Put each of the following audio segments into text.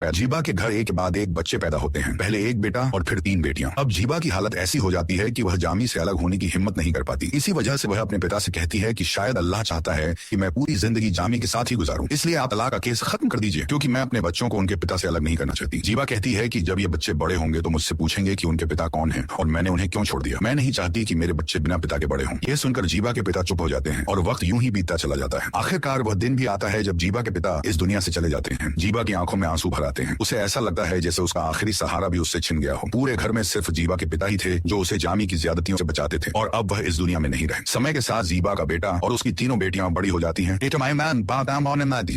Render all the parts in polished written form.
जीबा के घर एक के बाद एक बच्चे पैदा होते हैं, पहले एक बेटा और फिर 3 बेटियां। अब जीबा की हालत ऐसी हो जाती है कि वह जामी से अलग होने की हिम्मत नहीं कर पाती। इसी वजह से वह अपने पिता से कहती है कि शायद अल्लाह चाहता है कि मैं पूरी जिंदगी जामी के साथ ही गुजारूं, इसलिए आप तलाक का केस खत्म कर दीजिए, क्योंकि मैं अपने बच्चों को उनके पिता से अलग नहीं करना चाहती। जीबा कहती है कि जब ये बच्चे बड़े होंगे तो मुझसे पूछेंगे कि उनके पिता कौन है और मैंने उन्हें क्यों छोड़ दिया। मैं नहीं चाहती कि मेरे बच्चे बिना पिता के बड़े हों। यह सुनकर जीबा के पिता चुप हो जाते हैं और वक्त यूं ही बीतता चला जाता है। आखिरकार वह दिन भी आता है जब जीबा के पिता इस दुनिया से चले जाते हैं। जीबा की आंखों में आंसू भर आते हैं। उसे ऐसा लगता है जैसे उसका आखिरी सहारा भी उससे छिन गया हो। पूरे घर में सिर्फ जीबा के पिता ही थे जो उसे जामी की ज्यादतियों से बचाते थे और अब वह इस दुनिया में नहीं रहे। समय के साथ जीबा का बेटा और उसकी 3 बेटियां बड़ी हो जाती हैं।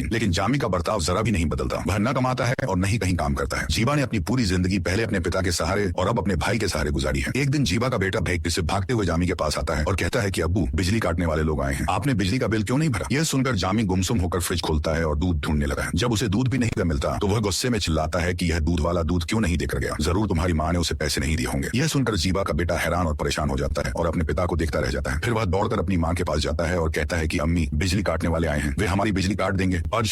लेकिन जामी का बर्ताव जरा भी नहीं बदलता। वह न कमाता है और न ही कहीं काम करता है। जीबा ने अपनी पूरी जिंदगी पहले अपने पिता के सहारे और अब अपने भाई के सहारे गुजारी है। एक दिन जीबा का बेटा से भागते हुए जामी के पास आता है और कहता है कि अब्बू, बिजली काटने वाले लोग आए हैं, आपने बिजली का बिल क्यों नहीं भरा। यह सुनकर जामी गुमसुम होकर फ्रिज खोलता है और दूध ढूंढने लगा है। जब उसे दूध भी नहीं मिलता तो वह गुस्से में चिल्लाता है कि यह दूध वाला दूध क्यों नहीं देकर गया, जरूर तुम्हारी माँ ने उसे पैसे नहीं दिए होंगे। यह सुनकर जीबा का बेटा हैरान और परेशान हो जाता है और अपने पिता को देखता रह जाता है। फिर वह दौड़कर अपनी माँ के पास जाता है और कहता है कि अम्मी, बिजली काटने वाले आए हैं, वे हमारी बिजली काट देंगे और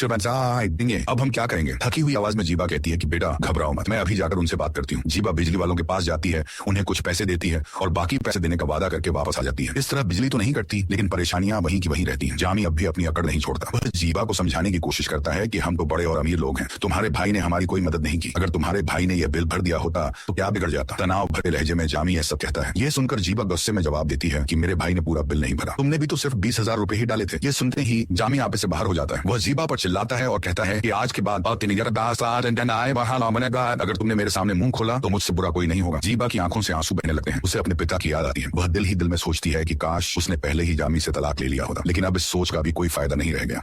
देंगे, अब हम क्या करेंगे। थकी हुई आवाज में जीबा कहती है कि बेटा घबराओ मत, मैं अभी जाकर उनसे बात करती हूँ। जीबा बिजली वालों के पास जाती है, उन्हें कुछ पैसे देती है और बाकी पैसे देने का वादा करके वापस आ जाती है। इस तरह बिजली तो नहीं कटती, लेकिन परेशानियां वहीं की वहीं रहती हैं। जामी अब भी अपनी अकड़ नहीं छोड़ता। वह जीबा को समझाने की कोशिश करता है कि हम तो बड़े और अमीर लोग हैं, तुम्हारे भाई ने हमारी कोई मदद नहीं की। अगर तुम्हारे भाई ने यह बिल भर दिया होता तो क्या बिगड़ जाता। तनाव भरे लहजे में जामी यह सब कहता है। यह सुनकर जीबा गुस्से में जवाब देती है कि मेरे भाई ने पूरा बिल नहीं भरा, तुमने भी तो सिर्फ 20,000 रुपए ही डाले थे। यह सुनते ही जामी आपे से बाहर हो जाता है। वह जीबा पर चिल्लाता है और कहता है कि आज के बाद अगर तुमने मेरे सामने मुंह खोला तो मुझसे बुरा कोई नहीं होगा। जीबा की आंखों से आंसू बहने लगते हैं। उसे अपने पिता की याद आती है। वह दिल ही दिल में सोचती है कि काश उसने पहले ही जामी से तलाक ले लिया होता, लेकिन अब इस सोच का भी कोई फायदा नहीं रह गया।